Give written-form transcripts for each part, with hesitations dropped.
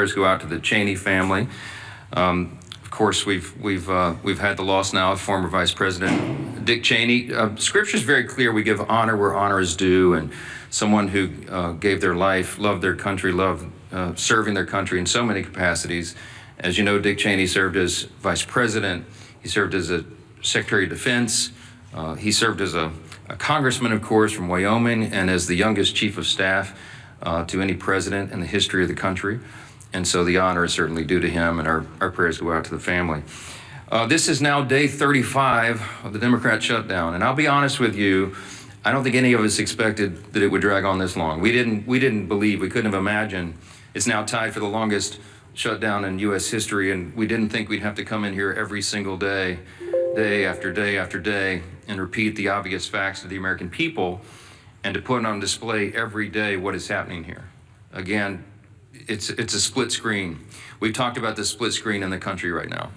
prayers go out to the Cheney family. Of course, we've had the loss now of former Vice President Dick Cheney. Scripture is very clear. We give honor where honor is due, and someone who gave their life, loved their country, loved serving their country in so many capacities. As you know, Dick Cheney served as Vice President. He served as a Secretary of Defense. He served as a congressman, of course, from Wyoming, and as the youngest chief of staff to any president in the history of the country. And so the honor is certainly due to him, and our prayers go out to the family. This is now day 35 of the Democrat shutdown, and I'll be honest with you, I don't think any of us expected that it would drag on this long. We didn't believe, we couldn't have imagined. It's now tied for the longest shutdown in U.S. history, and we didn't think we'd have to come in here every single day, day after day after day, and repeat the obvious facts to the American people, and to put on display every day what is happening here. Again, it's a split screen. We've talked about the split screen in the country right now.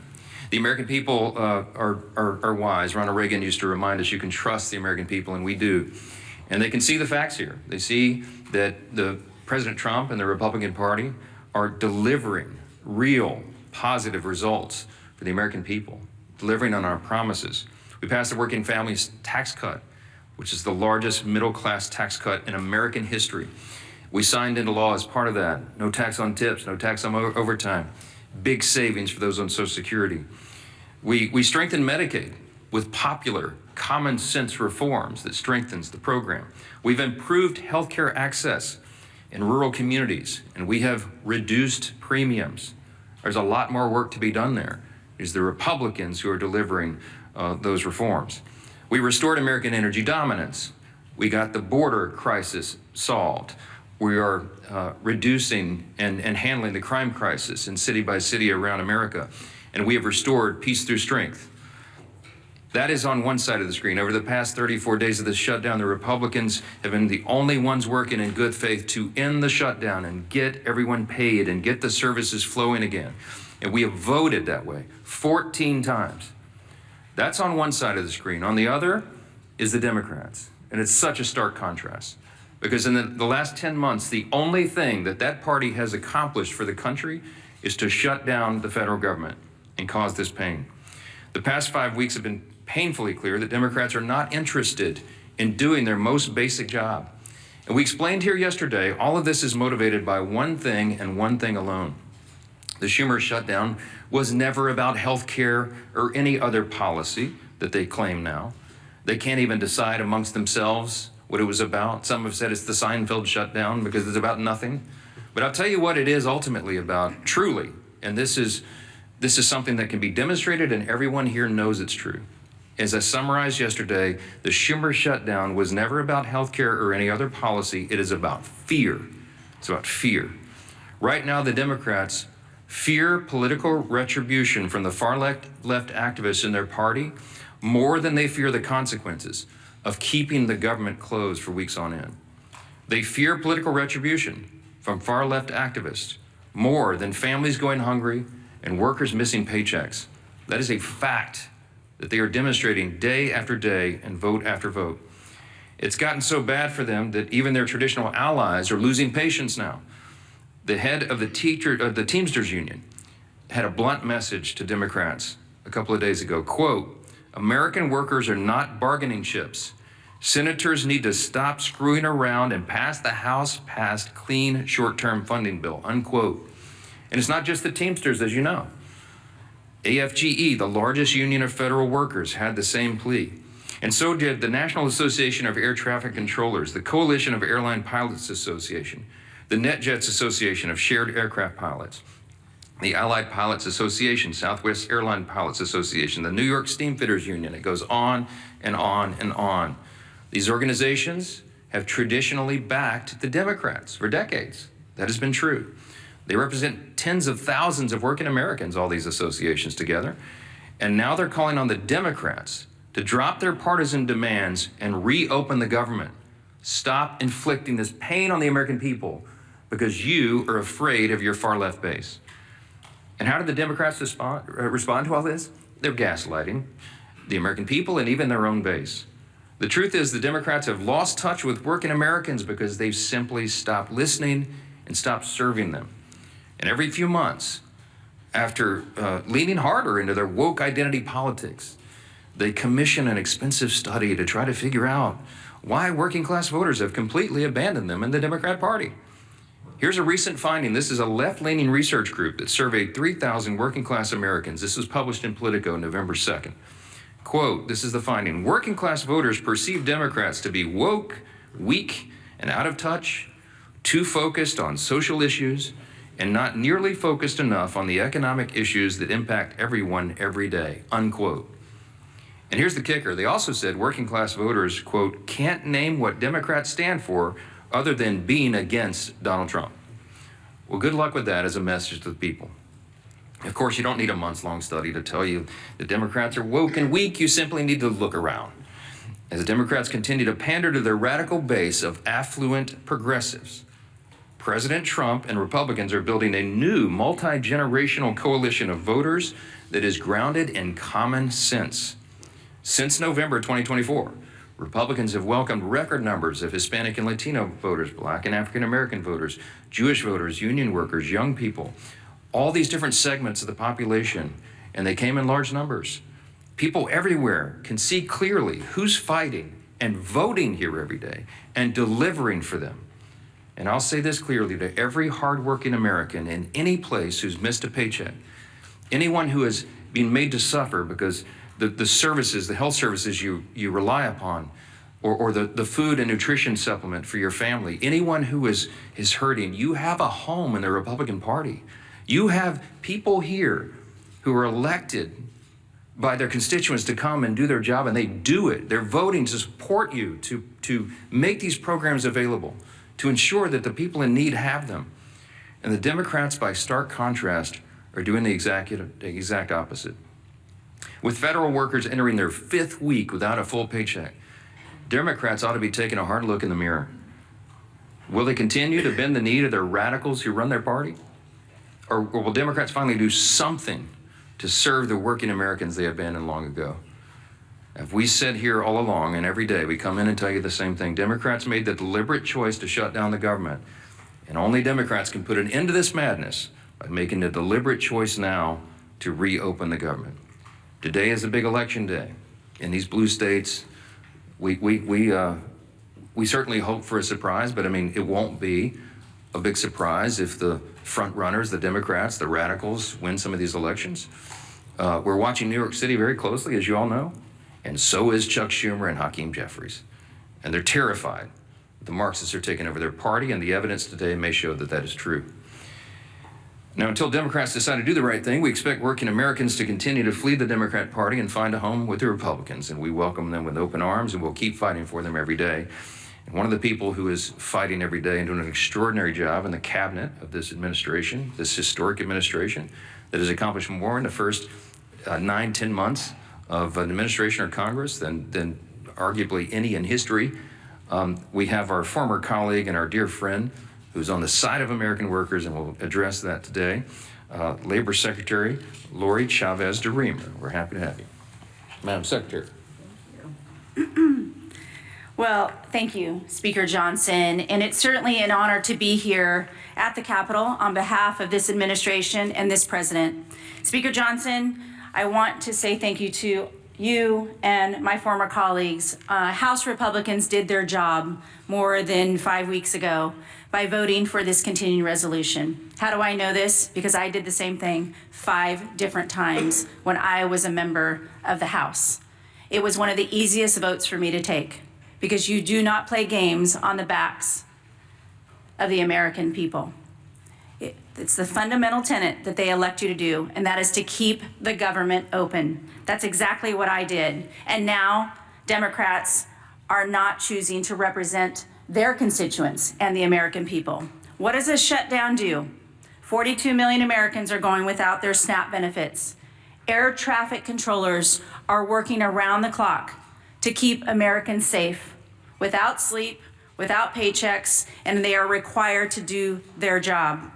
The American people are wise. Ronald Reagan used to remind us you can trust the American people, and we do. And they can see the facts here. They see that President Trump and the Republican Party are delivering real positive results for the American people, delivering on our promises. We passed the Working Families Tax Cut, which is the largest middle-class tax cut in American history. We signed into law as part of that. No tax on tips, no tax on overtime. Big savings for those on Social Security. We strengthened Medicaid with popular, common sense reforms that strengthens the program. We've improved healthcare access in rural communities, and we have reduced premiums. There's a lot more work to be done there. It's the Republicans who are delivering those reforms. We restored American energy dominance. We got the border crisis solved. We are reducing and handling the crime crisis in city by city around America. And we have restored peace through strength. That is on one side of the screen. Over the past 34 days of this shutdown, the Republicans have been the only ones working in good faith to end the shutdown and get everyone paid and get the services flowing again. And we have voted that way 14 times. That's on one side of the screen. On the other is the Democrats. And it's such a stark contrast. Because in the last 10 months, the only thing that party has accomplished for the country is to shut down the federal government and cause this pain. The past 5 weeks have been painfully clear that Democrats are not interested in doing their most basic job. And we explained here yesterday, all of this is motivated by one thing and one thing alone. The Schumer shutdown was never about health care or any other policy that they claim now. They can't even decide amongst themselves what it was about. Some have said it's the Seinfeld shutdown because it's about nothing. But I'll tell you what it is ultimately about, truly. And this is something that can be demonstrated and everyone here knows it's true. As I summarized yesterday, the Schumer shutdown was never about health care or any other policy. It is about fear. It's about fear. Right now, the Democrats fear political retribution from the far left activists in their party more than they fear the consequences of keeping the government closed for weeks on end. They fear political retribution from far left activists more than families going hungry and workers missing paychecks. That is a fact that they are demonstrating day after day and vote after vote. It's gotten so bad for them that even their traditional allies are losing patience now. The head of the Teamsters Union had a blunt message to Democrats a couple of days ago, quote, "American workers are not bargaining chips. Senators need to stop screwing around and pass the House-passed clean short-term funding bill," unquote. And it's not just the Teamsters, as you know. AFGE, the largest union of federal workers, had the same plea. And so did the National Association of Air Traffic Controllers, the Coalition of Airline Pilots Association, the NetJets Association of Shared Aircraft Pilots, the Allied Pilots Association, Southwest Airline Pilots Association, the New York Steamfitters Union. It goes on and on and on. These organizations have traditionally backed the Democrats for decades. That has been true. They represent tens of thousands of working Americans, all these associations together. And now they're calling on the Democrats to drop their partisan demands and reopen the government. Stop inflicting this pain on the American people because you are afraid of your far left base. And how did the Democrats respond to all this? They're gaslighting the American people and even their own base. The truth is the Democrats have lost touch with working Americans because they've simply stopped listening and stopped serving them. And every few months, after leaning harder into their woke identity politics, they commission an expensive study to try to figure out why working class voters have completely abandoned them in the Democrat Party. Here's a recent finding. This is a left-leaning research group that surveyed 3,000 working class Americans. This was published in Politico November 2nd. Quote, this is the finding: working class voters perceive Democrats to be woke, weak, and out of touch, too focused on social issues, and not nearly focused enough on the economic issues that impact everyone every day, unquote. And here's the kicker. They also said working class voters, quote, can't name what Democrats stand for other than being against Donald Trump. Well, good luck with that as a message to the people. Of course, you don't need a months-long study to tell you that Democrats are woke and weak. You simply need to look around. As the Democrats continue to pander to their radical base of affluent progressives, President Trump and Republicans are building a new multi-generational coalition of voters that is grounded in common sense. Since November 2024, Republicans have welcomed record numbers of Hispanic and Latino voters, Black and African American voters, Jewish voters, union workers, young people, all these different segments of the population, and they came in large numbers. People everywhere can see clearly who's fighting and voting here every day and delivering for them. And I'll say this clearly to every hardworking American in any place who's missed a paycheck, anyone who has been made to suffer because the services, the health services you rely upon, or the food and nutrition supplement for your family, anyone who is hurting, you have a home in the Republican Party. You have people here who are elected by their constituents to come and do their job, and they do it. They're voting to support you, to make these programs available, to ensure that the people in need have them. And the Democrats, by stark contrast, are doing the exact opposite. With federal workers entering their 5th week without a full paycheck, Democrats ought to be taking a hard look in the mirror. Will they continue to bend the knee to their radicals who run their party? Or will Democrats finally do something to serve the working Americans they abandoned long ago? If we said here all along and every day, we come in and tell you the same thing. Democrats made the deliberate choice to shut down the government. And only Democrats can put an end to this madness by making the deliberate choice now to reopen the government. Today is a big election day. In these blue states, we certainly hope for a surprise, but I mean, it won't be a big surprise if the front runners, the Democrats, the radicals, win some of these elections. We're watching New York City very closely, as you all know, and so is Chuck Schumer and Hakeem Jeffries. And they're terrified the Marxists are taking over their party, and the evidence today may show that that is true. Now, until Democrats decide to do the right thing, we expect working Americans to continue to flee the Democrat Party and find a home with the Republicans, and we welcome them with open arms, and we'll keep fighting for them every day. And one of the people who is fighting every day and doing an extraordinary job in the cabinet of this administration, this historic administration, that has accomplished more in the first 9-10 months of an administration or Congress than arguably any in history. We have our former colleague and our dear friend who's on the side of American workers, and we'll address that today, Labor Secretary Lori Chavez de Reamer. We're happy to have you. Madam Secretary. Well, thank you, Speaker Johnson, and it's certainly an honor to be here at the Capitol on behalf of this administration and this president. Speaker Johnson, I want to say thank you to you and my former colleagues. House Republicans did their job more than 5 weeks ago by voting for this continuing resolution. How do I know this? Because I did the same thing 5 different times when I was a member of the House. It was one of the easiest votes for me to take, because you do not play games on the backs of the American people. It's the fundamental tenet that they elect you to do, and that is to keep the government open. That's exactly what I did. And now Democrats are not choosing to represent their constituents and the American people. What does a shutdown do? 42 million Americans are going without their SNAP benefits. Air traffic controllers are working around the clock to keep Americans safe, without sleep, without paychecks, and they are required to do their job.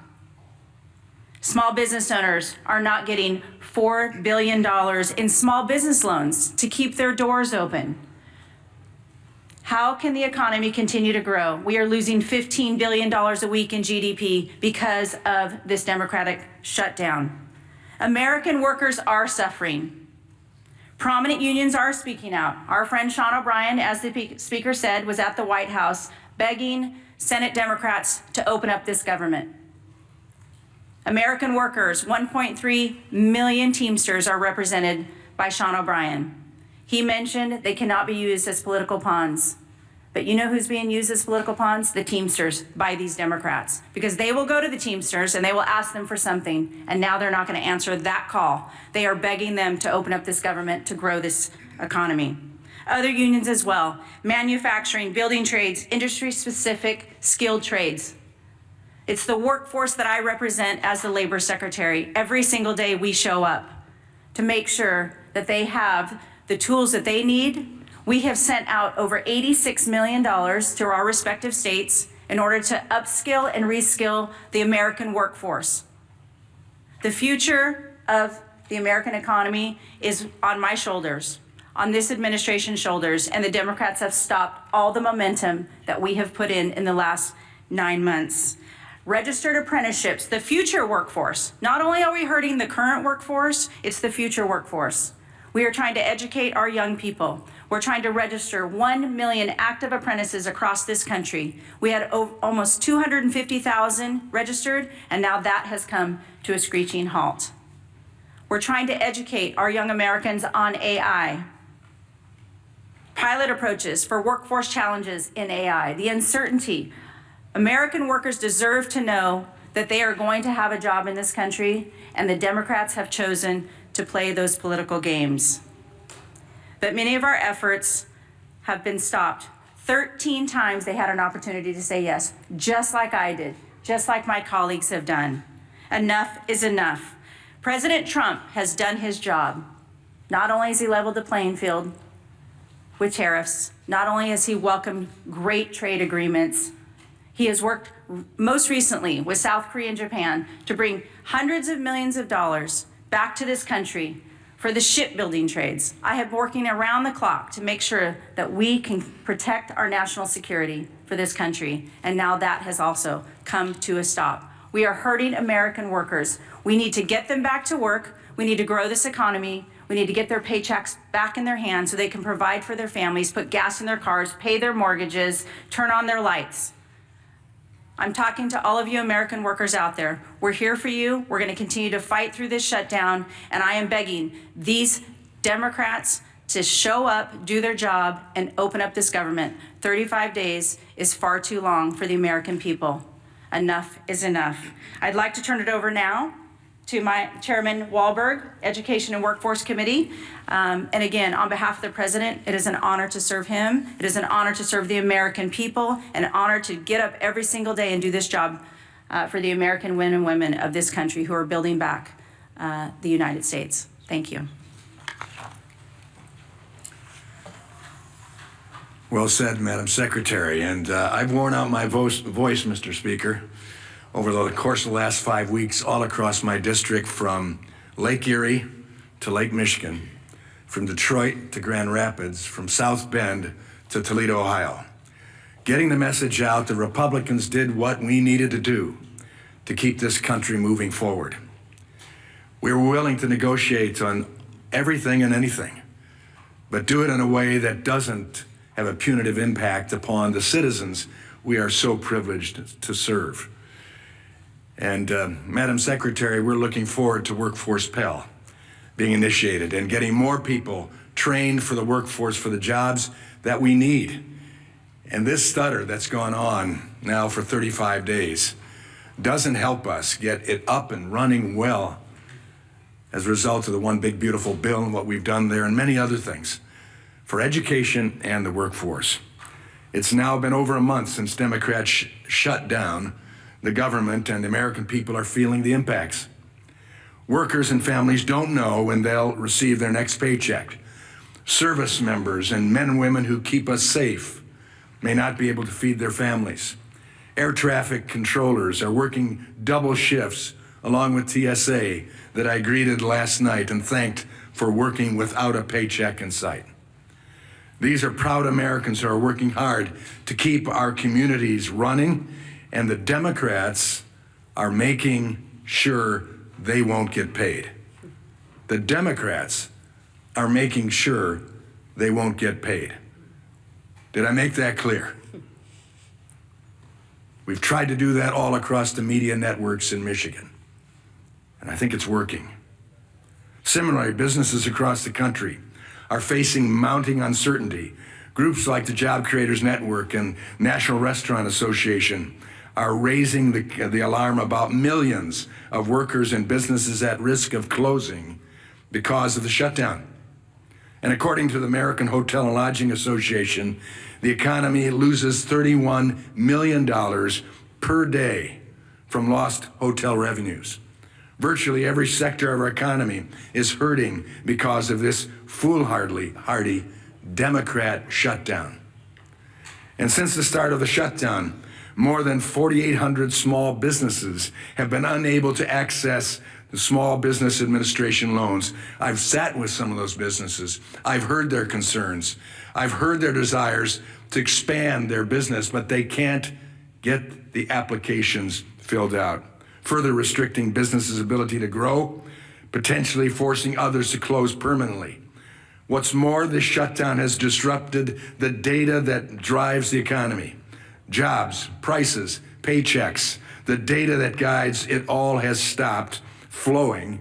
Small business owners are not getting $4 billion in small business loans to keep their doors open. How can the economy continue to grow? We are losing $15 billion a week in GDP because of this Democratic shutdown. American workers are suffering. Prominent unions are speaking out. Our friend Sean O'Brien, as the speaker said, was at the White House begging Senate Democrats to open up this government. American workers, 1.3 million Teamsters are represented by Sean O'Brien. He mentioned they cannot be used as political pawns. But you know who's being used as political pawns? The Teamsters by these Democrats. Because they will go to the Teamsters and they will ask them for something, and now they're not going to answer that call. They are begging them to open up this government to grow this economy. Other unions as well, manufacturing, building trades, industry-specific skilled trades. It's the workforce that I represent as the labor secretary. Every single day we show up to make sure that they have the tools that they need. We have sent out over $86 million to our respective states in order to upskill and reskill the American workforce. The future of the American economy is on my shoulders, on this administration's shoulders, and the Democrats have stopped all the momentum that we have put in the last 9 months. Registered apprenticeships, the future workforce. Not only are we hurting the current workforce, it's the future workforce. We are trying to educate our young people. We're trying to register 1 million active apprentices across this country. We had almost 250,000 registered, and now that has come to a screeching halt. We're trying to educate our young Americans on AI. Pilot approaches for workforce challenges in AI, the uncertainty. American workers deserve to know that they are going to have a job in this country, and the Democrats have chosen to play those political games. But many of our efforts have been stopped. 13 times they had an opportunity to say yes, just like I did, just like my colleagues have done. Enough is enough. President Trump has done his job. Not only has he leveled the playing field with tariffs, not only has he welcomed great trade agreements, he has worked most recently with South Korea and Japan to bring hundreds of millions of dollars back to this country for the shipbuilding trades. I have been working around the clock to make sure that we can protect our national security for this country, and now that has also come to a stop. We are hurting American workers. We need to get them back to work. We need to grow this economy. We need to get their paychecks back in their hands so they can provide for their families, put gas in their cars, pay their mortgages, turn on their lights. I'm talking to all of you American workers out there. We're here for you. We're going to continue to fight through this shutdown, and I am begging these Democrats to show up, do their job, and open up this government. 35 days is far too long for the American people. Enough is enough. I'd like to turn it over now to my Chairman Wahlberg, Education and Workforce Committee. And again, on behalf of the President, it is an honor to serve him. It is an honor to serve the American people, an honor to get up every single day and do this job for the American men and women of this country who are building back the United States. Thank you. Well said, Madam Secretary. And I've worn out my voice, Mr. Speaker, over the course of the last 5 weeks all across my district, from Lake Erie to Lake Michigan, from Detroit to Grand Rapids, from South Bend to Toledo, Ohio. Getting the message out, the Republicans did what we needed to do to keep this country moving forward. We were willing to negotiate on everything and anything, but do it in a way that doesn't have a punitive impact upon the citizens we are so privileged to serve. And Madam Secretary, we're looking forward to Workforce Pell being initiated and getting more people trained for the workforce for the jobs that we need. And this stutter that's gone on now for 35 days doesn't help us get it up and running well as a result of the One Big Beautiful Bill and what we've done there and many other things for education and the workforce. It's now been over a month since Democrats shut down the government, and the American people are feeling the impacts. Workers and families don't know when they'll receive their next paycheck. Service members and men and women who keep us safe may not be able to feed their families. Air traffic controllers are working double shifts along with TSA that I greeted last night and thanked for working without a paycheck in sight. These are proud Americans who are working hard to keep our communities running, and the Democrats are making sure they won't get paid. The Democrats are making sure they won't get paid. Did I make that clear? We've tried to do that all across the media networks in Michigan, and I think it's working. Similarly, businesses across the country are facing mounting uncertainty. Groups like the Job Creators Network and National Restaurant Association are raising the alarm about millions of workers and businesses at risk of closing because of the shutdown. And according to the American Hotel and Lodging Association, the economy loses $31 million per day from lost hotel revenues. Virtually every sector of our economy is hurting because of this foolhardy Democrat shutdown. And since the start of the shutdown, more than 4,800 small businesses have been unable to access the Small Business Administration loans. I've sat with some of those businesses. I've heard their concerns. I've heard their desires to expand their business, but they can't get the applications filled out, further restricting businesses' ability to grow, potentially forcing others to close permanently. What's more, this shutdown has disrupted the data that drives the economy. Jobs, prices, paychecks, the data that guides it all has stopped flowing,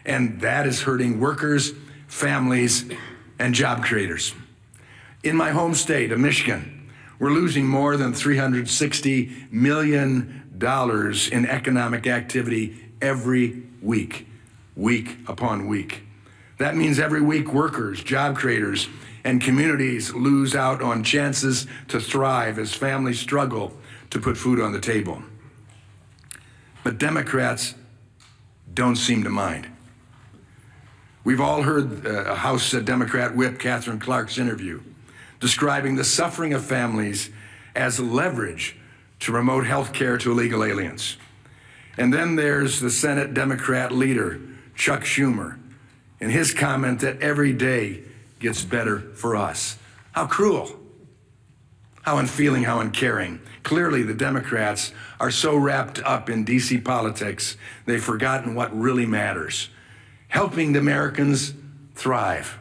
and that is hurting workers, families, and job creators. In my home state of Michigan, we're losing more than $360 million in economic activity every week, week upon week. That means every week workers, job creators, and communities lose out on chances to thrive as families struggle to put food on the table. But Democrats don't seem to mind. We've all heard House Democrat Whip Catherine Clark's interview describing the suffering of families as leverage to remote health care to illegal aliens. And then there's the Senate Democrat leader, Chuck Schumer, and his comment that every day gets better for us. How cruel, how unfeeling, how uncaring. Clearly, the Democrats are so wrapped up in DC politics, they've forgotten what really matters, helping the Americans thrive.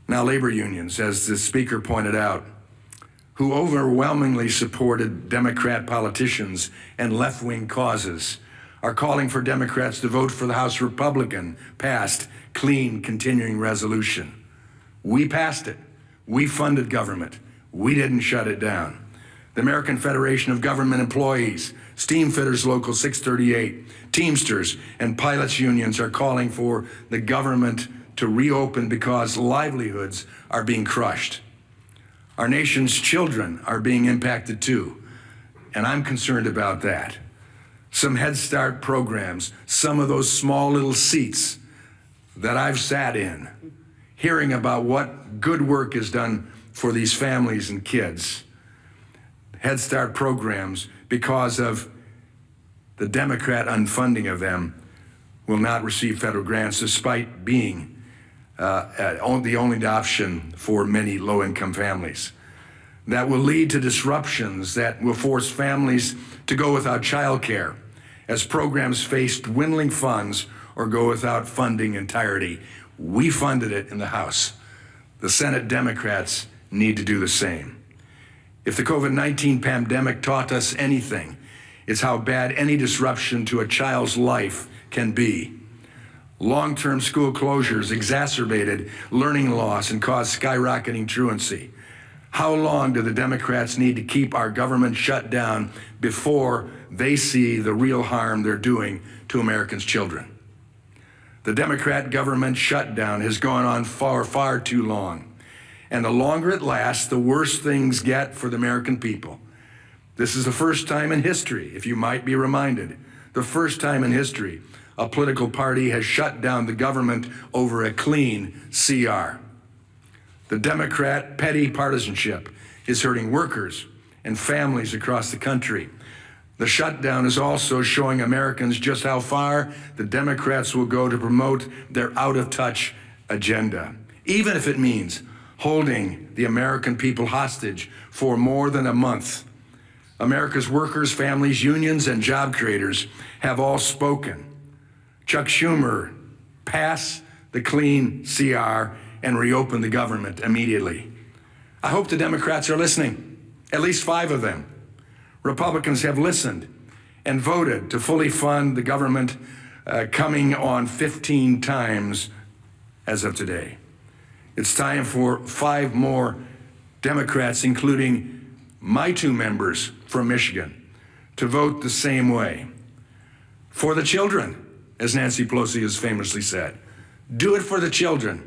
Now, labor unions, as the speaker pointed out, who overwhelmingly supported Democrat politicians and left-wing causes, are calling for Democrats to vote for the House Republican passed clean continuing resolution. We passed it. We funded government. We didn't shut it down. The American Federation of Government Employees, Steamfitters Local 638, Teamsters, and pilots unions are calling for the government to reopen because livelihoods are being crushed. Our nation's children are being impacted too, and I'm concerned about that. Some Head Start programs, some of those small little seats that I've sat in, hearing about what good work is done for these families and kids. Head Start programs, because of the Democrat unfunding of them, will not receive federal grants despite being the only option for many low-income families. That will lead to disruptions that will force families to go without child care as programs face dwindling funds or go without funding entirety. We funded it in the House. The Senate Democrats need to do the same. If the COVID-19 pandemic taught us anything, it's how bad any disruption to a child's life can be. Long-term school closures exacerbated learning loss and caused skyrocketing truancy. How long do the Democrats need to keep our government shut down before they see the real harm they're doing to Americans' children? The Democrat government shutdown has gone on far too long. And the longer it lasts, the worse things get for the American people. This is the first time in history, if you might be reminded, the first time in history a political party has shut down the government over a clean CR. The Democrat petty partisanship is hurting workers and families across the country. The shutdown is also showing Americans just how far the Democrats will go to promote their out-of-touch agenda, even if it means holding the American people hostage for more than a month. America's workers, families, unions, and job creators have all spoken. Chuck Schumer, pass the clean CR and reopen the government immediately. I hope the Democrats are listening, at least 5 of them. Republicans have listened and voted to fully fund the government, coming on 15 times as of today. It's time for 5 more Democrats, including my 2 members from Michigan, to vote the same way. For the children, as Nancy Pelosi has famously said. Do it for the children.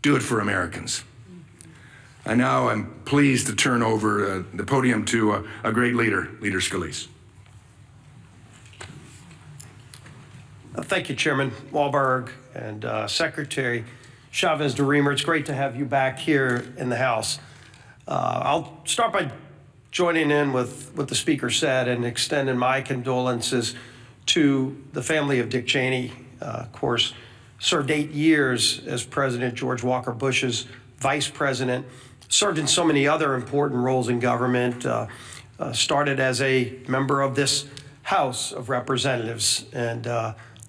Do it for Americans. I now am pleased to turn over the podium to a great leader, Leader Scalise. Thank you, Chairman Walberg and Secretary Chavez-DeRemer. It's great to have you back here in the House. I'll start by joining in with what the Speaker said and extending my condolences to the family of Dick Cheney. Of course, served 8 years as President George Walker Bush's vice president, served in so many other important roles in government, started as a member of this House of Representatives, and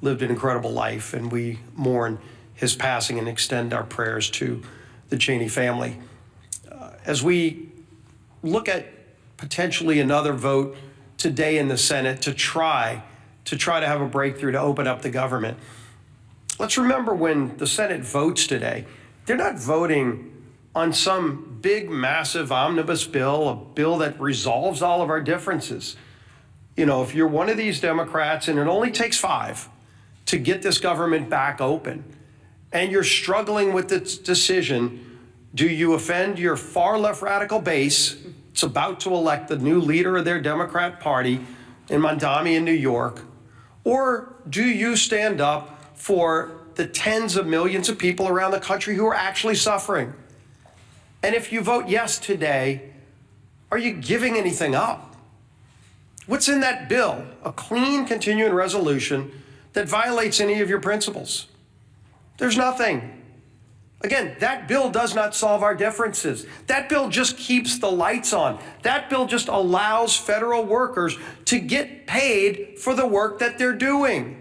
lived an incredible life. And we mourn his passing and extend our prayers to the Cheney family. As we look at potentially another vote today in the Senate to try to have a breakthrough to open up the government, let's remember when the Senate votes today, they're not voting on some big, massive omnibus bill, a bill that resolves all of our differences. You know, if you're one of these Democrats, and it only takes 5 to get this government back open, and you're struggling with this decision, do you offend your far left radical base? It's about to elect the new leader of their Democrat Party in Mondami in New York. Or do you stand up for the tens of millions of people around the country who are actually suffering? And if you vote yes today, are you giving anything up? What's in that bill? A clean continuing resolution that violates any of your principles? There's nothing. Again, that bill does not solve our differences. That bill just keeps the lights on. That bill just allows federal workers to get paid for the work that they're doing.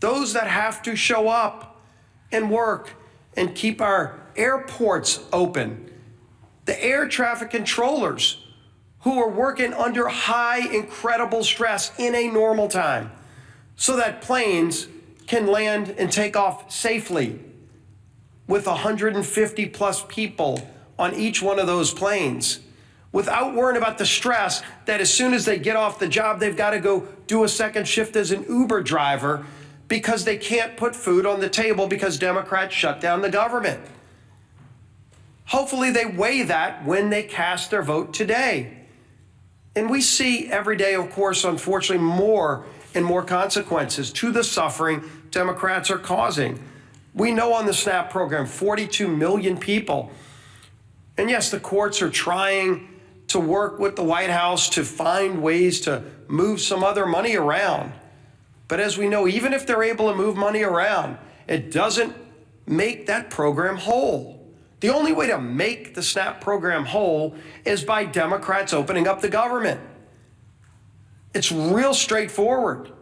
Those that have to show up and work and keep our airports open. The air traffic controllers who are working under high, incredible stress in a normal time so that planes can land and take off safely with 150 plus people on each one of those planes without worrying about the stress that as soon as they get off the job, they've got to go do a second shift as an Uber driver because they can't put food on the table because Democrats shut down the government. Hopefully they weigh that when they cast their vote today. And we see every day, of course, unfortunately, more and more consequences to the suffering Democrats are causing. We know on the SNAP program, 42 million people. And yes, the courts are trying to work with the White House to find ways to move some other money around. But as we know, even if they're able to move money around, it doesn't make that program whole. The only way to make the SNAP program whole is by Democrats opening up the government. It's real straightforward.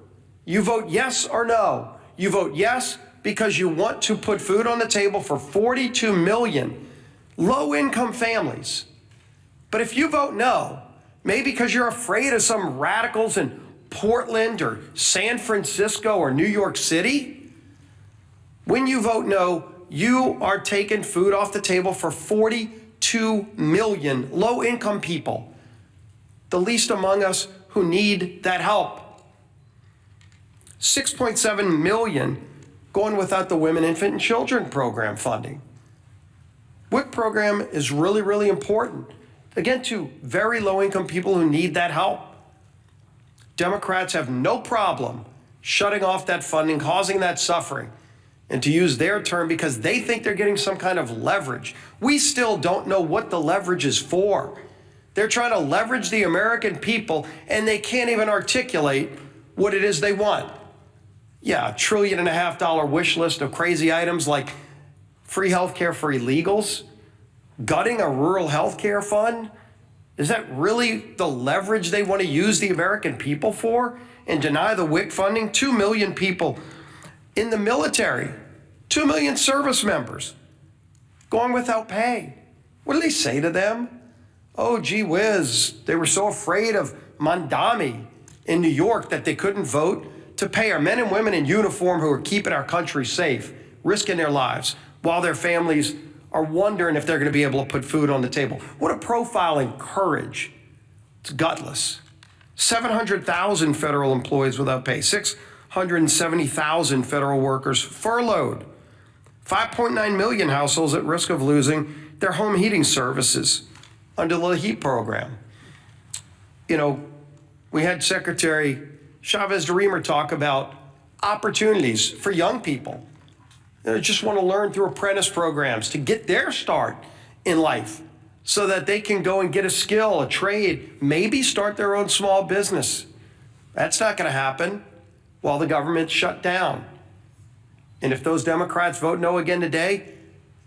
You vote yes or no. You vote yes because you want to put food on the table for 42 million low-income families. But if you vote no, maybe because you're afraid of some radicals in Portland or San Francisco or New York City, when you vote no, you are taking food off the table for 42 million low-income people, the least among us who need that help. 6.7 million going without the Women, Infant, and Children program funding. WIC program is really, really important, again, to very low-income people who need that help. Democrats have no problem shutting off that funding, causing that suffering, and to use their term, because they think they're getting some kind of leverage. We still don't know what the leverage is for. They're trying to leverage the American people, and they can't even articulate what it is they want. Yeah, $1.5 trillion wish list of crazy items like free health care for illegals, Gutting a rural health care fund? Is that really the leverage they want to use the American people for? And deny the WIC funding? 2 million people in the military, 2 million service members going without pay. What do they say to them? Oh, gee whiz, they were so afraid of Mandami in New York that they couldn't vote to pay our men and women in uniform who are keeping our country safe, risking their lives, while their families are wondering if they're going to be able to put food on the table. What a profile in courage. It's gutless. 700,000 federal employees without pay, 670,000 federal workers furloughed, 5.9 million households at risk of losing their home heating services under the HEAT program. You know, we had Secretary Chavez DeRemer talk about opportunities for young people that just want to learn through apprentice programs to get their start in life so that they can go and get a skill, a trade, maybe start their own small business. That's not going to happen while the government's shut down. And if those Democrats vote no again today,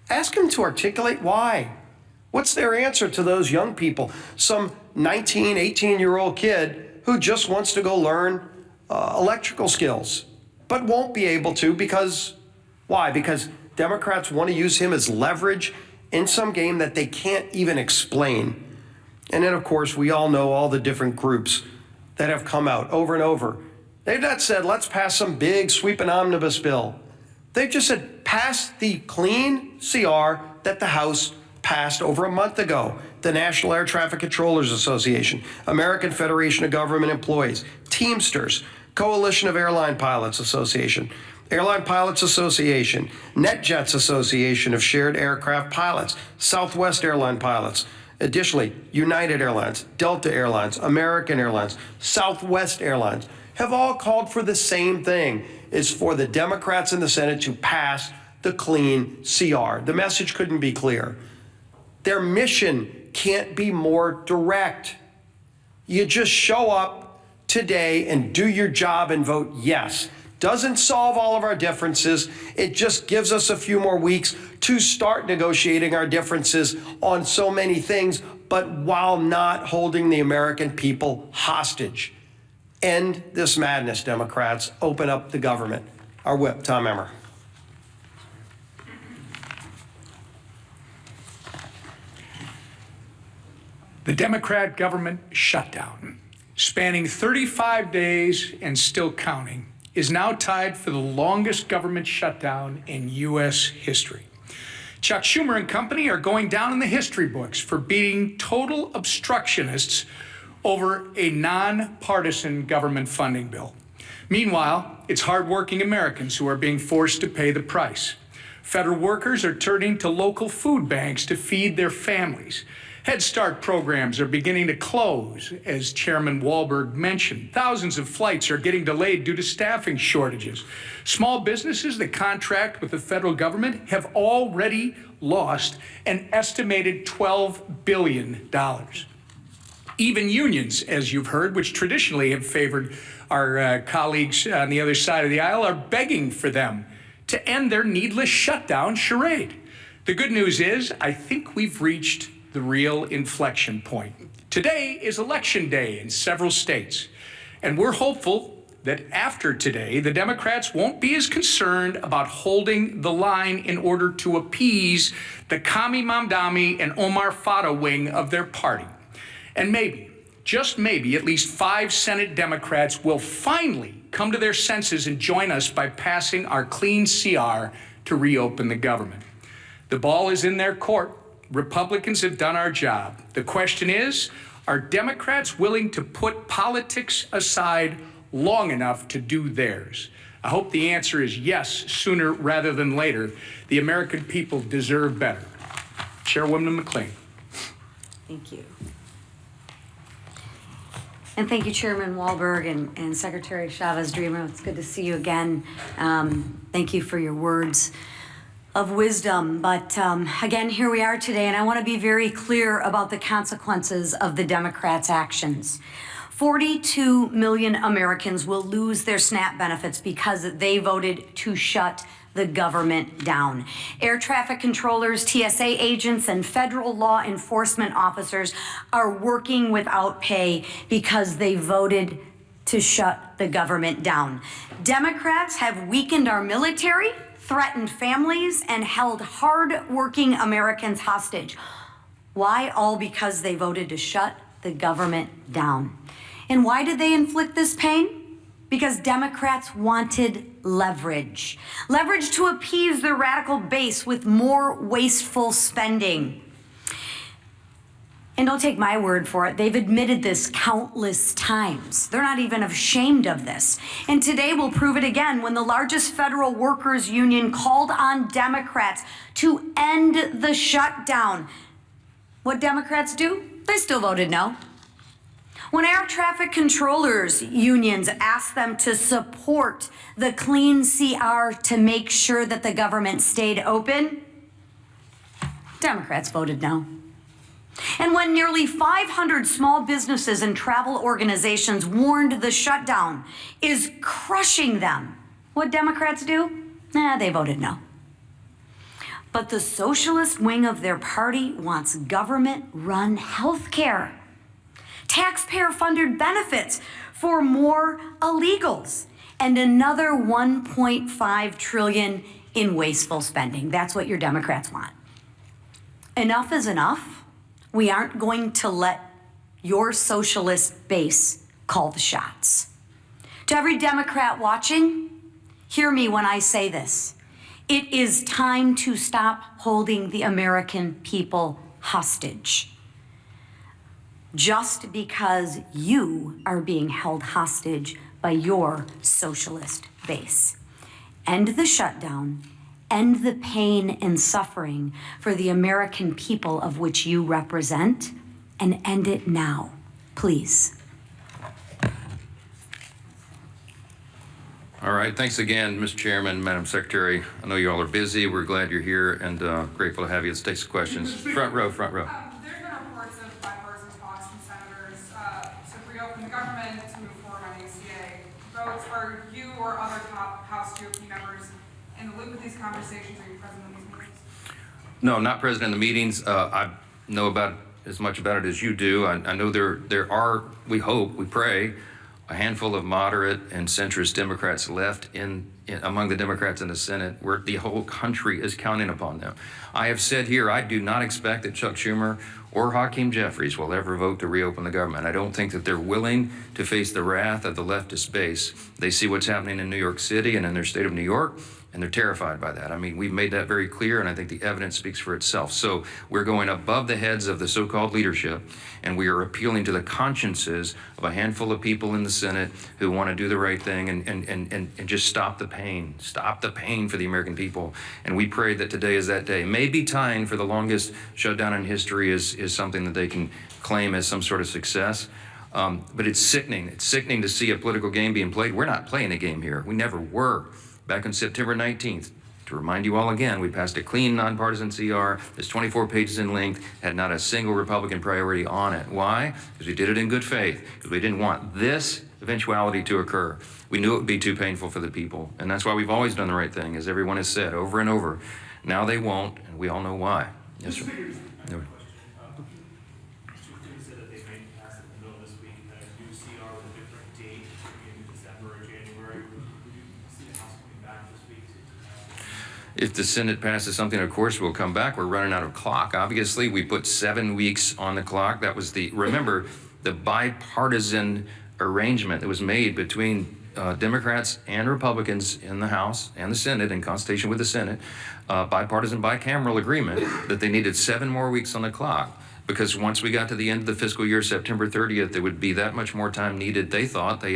ask them to articulate why. What's their answer to those young people? Some 19, 18-year-old kid who just wants to go learn electrical skills, but won't be able to because, why? Because Democrats want to use him as leverage in some game that they can't even explain. And then, of course, we all know all the different groups that have come out over and over. They've not said, let's pass some big sweeping omnibus bill. They've just said, pass the clean CR that the House passed over a month ago. The National Air Traffic Controllers Association, American Federation of Government Employees, Teamsters, Coalition of Airline Pilots Association, Airline Pilots Association, NetJets Association of Shared Aircraft Pilots, Southwest Airline Pilots. Additionally, United Airlines, Delta Airlines, American Airlines, Southwest Airlines have all called for the same thing, is for the Democrats in the Senate to pass the clean CR. The message couldn't be clear. Their mission can't be more direct. You just show up today and do your job and vote yes. Doesn't solve all of our differences. It just gives us a few more weeks to start negotiating our differences on so many things, but while not holding the American people hostage. End this madness, Democrats. Open up the government. Our whip, Tom Emmer. The Democrat government shutdown, spanning 35 days and still counting, is now tied for the longest government shutdown in U.S. history. Chuck Schumer and company are going down in the history books for being total obstructionists over a nonpartisan government funding bill. Meanwhile, it's hardworking Americans who are being forced to pay the price. Federal workers are turning to local food banks to feed their families. Head Start programs are beginning to close, as Chairman Wahlberg mentioned. Thousands of flights are getting delayed due to staffing shortages. Small businesses that contract with the federal government have already lost an estimated $12 billion. Even unions, as you've heard, which traditionally have favored our colleagues on the other side of the aisle, are begging for them to end their needless shutdown charade. The good news is, I think we've reached the real inflection point. Today is election day in several states, and we're hopeful that after today, the Democrats won't be as concerned about holding the line in order to appease the Kami Mamdani and Omar Fata wing of their party. And maybe, just maybe, at least 5 Senate Democrats will finally come to their senses and join us by passing our clean CR to reopen the government. The ball is in their court. Republicans have done our job. The question is, are Democrats willing to put politics aside long enough to do theirs? I hope the answer is yes, sooner rather than later. The American people deserve better. Chairwoman McLean. Thank you. And thank you, Chairman Wahlberg and Secretary Chavez DeRemer. It's good to see you again. Thank you for your words of wisdom. But again, here we are today, and I want to be very clear about the consequences of the Democrats' actions. 42 million Americans will lose their SNAP benefits because they voted to shut the government down. Air traffic controllers, TSA agents, and federal law enforcement officers are working without pay because they voted to shut the government down. Democrats have weakened our military, threatened families, and held hard-working Americans hostage. Why? All because they voted to shut the government down. And why did they inflict this pain? Because Democrats wanted leverage. Leverage to appease their radical base with more wasteful spending. And don't take my word for it, they've admitted this countless times. They're not even ashamed of this. And today we'll prove it again when the largest federal workers union called on Democrats to end the shutdown. What Democrats do? They still voted no. When air traffic controllers unions asked them to support the clean CR to make sure that the government stayed open, Democrats voted no. And when nearly 500 small businesses and travel organizations warned the shutdown is crushing them, what Democrats do? They voted no. But the socialist wing of their party wants government-run health care, taxpayer-funded benefits for more illegals, and another $1.5 trillion in wasteful spending. That's what your Democrats want. Enough is enough. We aren't going to let your socialist base call the shots. To every Democrat watching, hear me when I say this. It is time to stop holding the American people hostage. Just because you are being held hostage by your socialist base. End the shutdown, end the pain and suffering for the American people of which you represent, and end it now, please. All right, thanks again, Mr. Chairman, Madam Secretary. I know you all are busy. We're glad you're here and grateful to have you. Let's take some questions. Front row, front row. There have been reports of bipartisan talks from senators to reopen the government, to move forward on ACA votes. Are you or other top House GOP members in the loop with these conversations? Are you present in these meetings? No, not present in the meetings. I know about as much about it as you do. I know there are, we hope, we pray, a handful of moderate and centrist Democrats left among the Democrats in the Senate, where the whole country is counting upon them. I have said here, I do not expect that Chuck Schumer or Hakeem Jeffries will ever vote to reopen the government. I don't think that they're willing to face the wrath of the leftist base. They see what's happening in New York City and in their state of New York, and they're terrified by that. I mean, we've made that very clear, and I think the evidence speaks for itself. So we're going above the heads of the so-called leadership, and we are appealing to the consciences of a handful of people in the Senate who want to do the right thing and just stop the pain for the American people. And we pray that today is that day. Maybe tying for the longest shutdown in history is something that they can claim as some sort of success. But it's sickening. It's sickening to see a political game being played. We're not playing a game here. We never were. Back on September 19th, to remind you all again, we passed a clean, nonpartisan CR that's 24 pages in length, had not a single Republican priority on it. Why? Because we did it in good faith, because we didn't want this eventuality to occur. We knew it would be too painful for the people, and that's why we've always done the right thing, as everyone has said over and over. Now they won't, and we all know why. Yes, sir. No. If the Senate passes something, of course, we'll come back. We're running out of clock. Obviously, we put 7 weeks on the clock. That was remember, the bipartisan arrangement that was made between Democrats and Republicans in the House and the Senate, in consultation with the Senate, bipartisan, bicameral agreement that they needed 7 more weeks on the clock. Because once we got to the end of the fiscal year, September 30th, there would be that much more time needed, they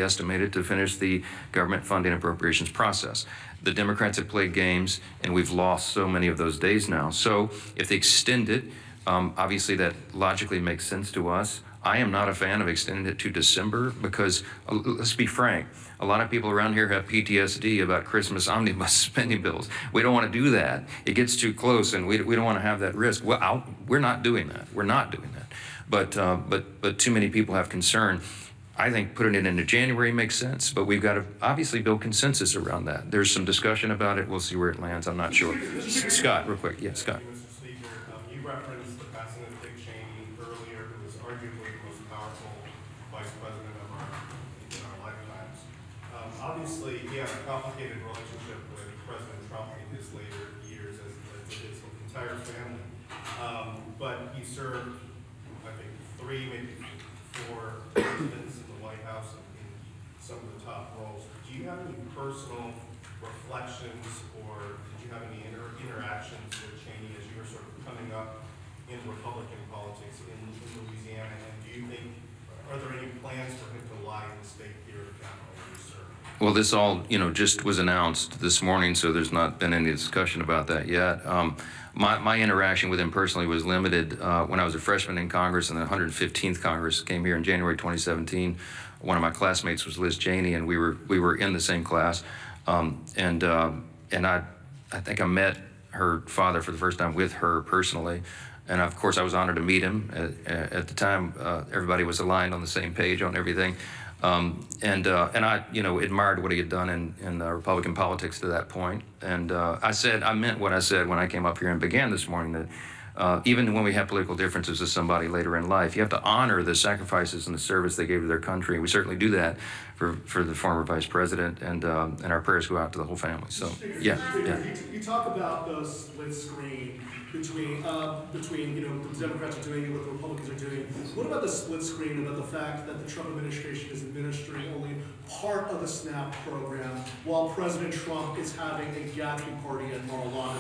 estimated, to finish the government funding appropriations process. The Democrats have played games, and we've lost so many of those days now. So if they extend it, obviously that logically makes sense to us. I am not a fan of extending it to December because, let's be frank, a lot of people around here have PTSD about Christmas omnibus spending bills. We don't want to do that. It gets too close, and we don't want to have that risk. Well, we're not doing that. We're not doing that. But too many people have concern. I think putting it into January makes sense, but we've got to obviously build consensus around that. There's some discussion about it. We'll see where it lands. I'm not sure. Scott, real quick. Yeah, Scott. Mr. Speaker, you referenced the passing of Dick Cheney earlier, who was arguably the most powerful vice president in our lifetimes. Obviously, he had a complicated relationship with President Trump in his later years, as did his entire family. But he served, I think, 3, maybe 4 presidents in the White House in some of the top roles. Do you have any personal reflections, or did you have any interactions with Cheney as you were sort of coming up in Republican politics in Louisiana? And do you think, are there any plans for him to lie in the state here at the Capitol where you serve? Well, this all, just was announced this morning, so there's not been any discussion about that yet. My interaction with him personally was limited when I was a freshman in Congress, and the 115th Congress came here in January 2017. One of my classmates was Liz Cheney, and we were in the same class. And I think I met her father for the first time with her personally. And of course, I was honored to meet him. At the time, everybody was aligned on the same page on everything. And I, admired what he had done in Republican politics to that point. And I meant what I said when I came up here and began this morning, that even when we have political differences with somebody later in life, you have to honor the sacrifices and the service they gave to their country. We certainly do that for the former vice president, and our prayers go out to the whole family. So, yeah. You talk about the split screen between the Democrats are doing it, what the Republicans are doing. What about the split screen about the fact that the Trump administration is administering only part of the SNAP program while President Trump is having a gathering party at Mar-a-Lago?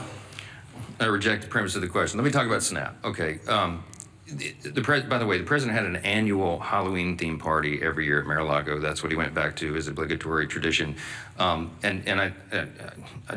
I reject the premise of the question. Let me talk about SNAP. Okay. By the way, the president had an annual Halloween themed party every year at Mar-a-Lago. That's what he went back to as obligatory tradition. And I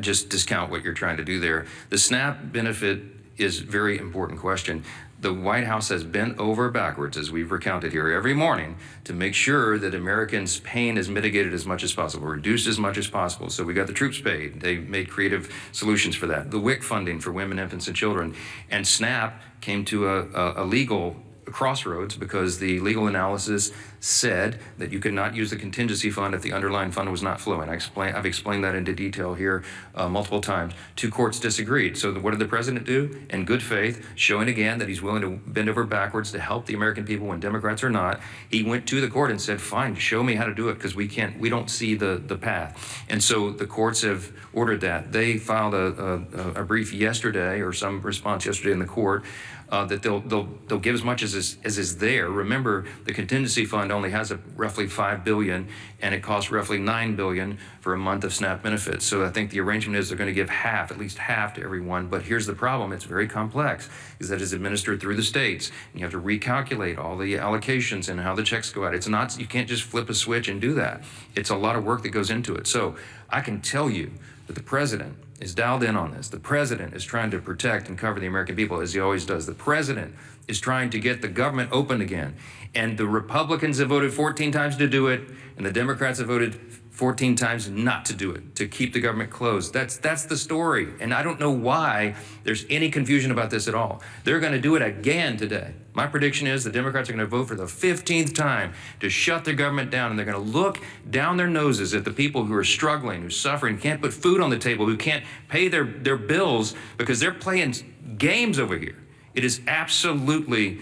just discount what you're trying to do there. The SNAP benefit is a very important question. The White House has bent over backwards, as we've recounted here every morning, to make sure that Americans' pain is mitigated as much as possible, reduced as much as possible. So we got the troops paid. They made creative solutions for that. The WIC funding for women, infants, and children. And SNAP came to a legal crossroads because the legal analysis said that you could not use the contingency fund if the underlying fund was not flowing. I've explained that into detail here multiple times. 2 courts disagreed. So what did the president do? In good faith, showing again that he's willing to bend over backwards to help the American people when Democrats are not, he went to the court and said, fine, show me how to do it, because we don't see the path. And so the courts have ordered that. They filed a brief yesterday, or some response yesterday in the court, that they'll give as much as is there. Remember, the contingency fund only has roughly $5 billion, and it costs roughly $9 billion for a month of SNAP benefits. So I think the arrangement is they're going to give at least half to everyone. But here's the problem: it's very complex, is that it's administered through the states, and you have to recalculate all the allocations and how the checks go out. It's not, you can't just flip a switch and do that. It's a lot of work that goes into it. So I can tell you that the president is dialed in on this. The president is trying to protect and cover the American people, as he always does. The president is trying to get the government open again. And the Republicans have voted 14 times to do it, and the Democrats have voted 14 times not to do it, to keep the government closed. That's the story. And I don't know why there's any confusion about this at all. They're going to do it again today. My prediction is the Democrats are going to vote for the 15th time to shut their government down, and they're going to look down their noses at the people who are struggling, who's suffering, can't put food on the table, who can't pay their bills because they're playing games over here. It is absolutely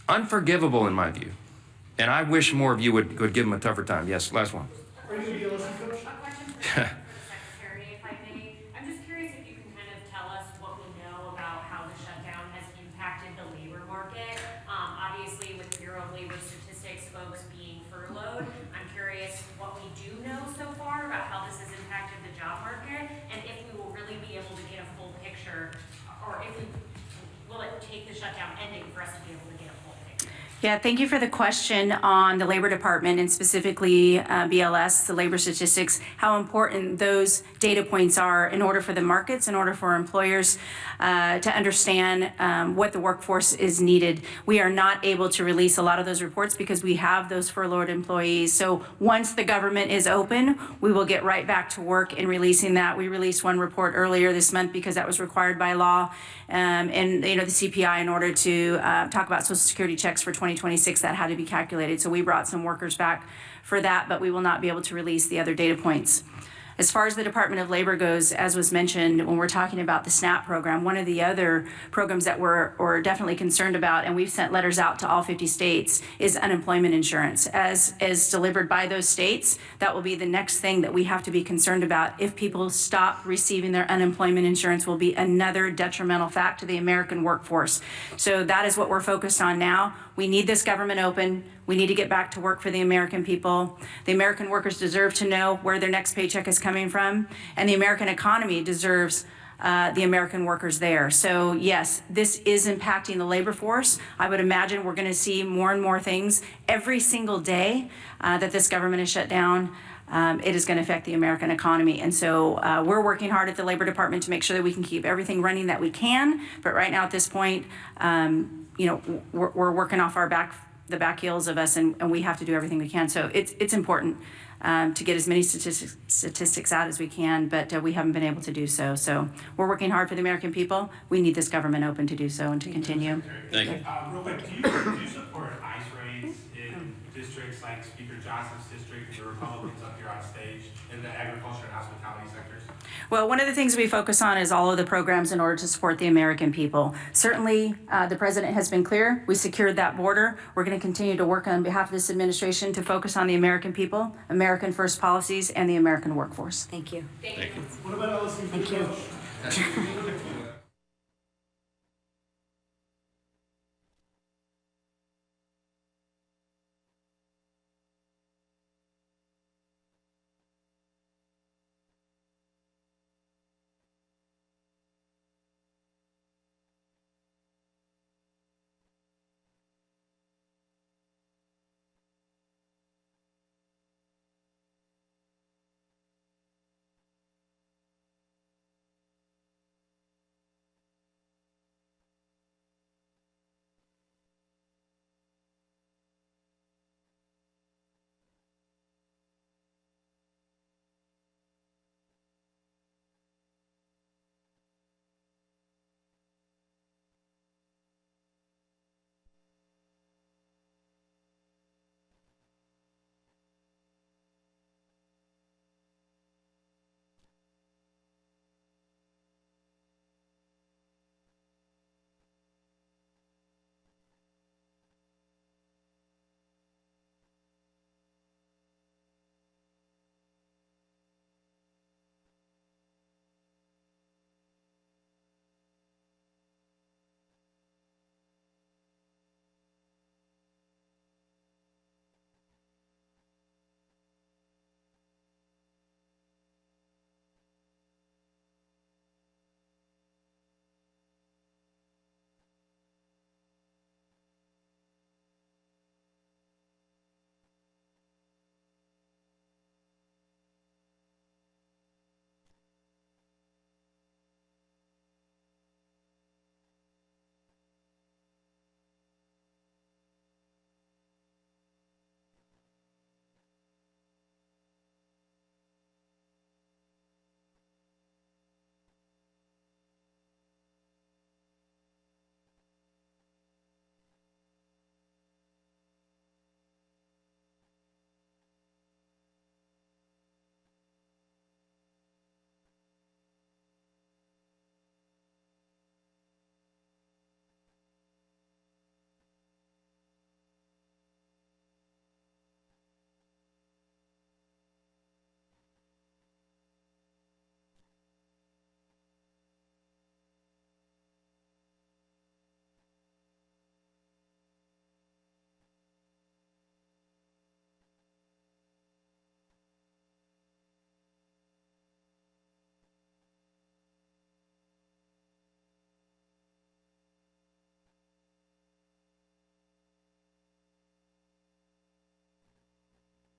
unforgivable in my view. And I wish more of you would give them a tougher time. Yes, last one. A question for the Secretary, if I may. I'm just curious if you can kind of tell us what we know about how the shutdown has impacted the labor market. Obviously, with the Bureau of Labor Statistics folks being furloughed, I'm curious what we do know so far about how this has impacted the job market, and if we will really be able to get a full picture, or will it take the shutdown ending for us to be able to get a full picture? Yeah, thank you for the question on the Labor Department, and specifically BLS, the labor statistics, how important those data points are in order for the markets, in order for employers to understand what the workforce is needed. We are not able to release a lot of those reports because we have those furloughed employees. So once the government is open, we will get right back to work in releasing that. We released one report earlier this month because that was required by law, and the CPI, in order to talk about Social Security checks for 2026 that had to be calculated. So we brought some workers back for that, but we will not be able to release the other data points. As far as the Department of Labor goes, as was mentioned, when we're talking about the SNAP program, one of the other programs that we're definitely concerned about, and we've sent letters out to all 50 states, is unemployment insurance. As delivered by those states, that will be the next thing that we have to be concerned about. If people stop receiving their unemployment insurance, will be another detrimental fact to the American workforce. So that is what we're focused on now. We need this government open. We need to get back to work for the American people. The American workers deserve to know where their next paycheck is coming from, and the American economy deserves the American workers there. So yes, this is impacting the labor force. I would imagine we're going to see more and more things every single day that this government is shut down. It is going to affect the American economy. And so we're working hard at the Labor Department to make sure that we can keep everything running that we can. But right now at this point, we're working off the back heels of us, and we have to do everything we can. So it's important to get as many statistics out as we can, but we haven't been able to do so. So we're working hard for the American people. We need this government open to do so and to continue. Thank you. Real quick, do you support ICE raids in districts like Speaker Johnson's district, the Republicans up here on stage, in the agriculture and hospitality sectors? Well, one of the things we focus on is all of the programs in order to support the American people. Certainly, the president has been clear. We secured that border. We're going to continue to work on behalf of this administration to focus on the American people, American first policies, and the American workforce. Thank you. Thank you. What about LSU? Thank you.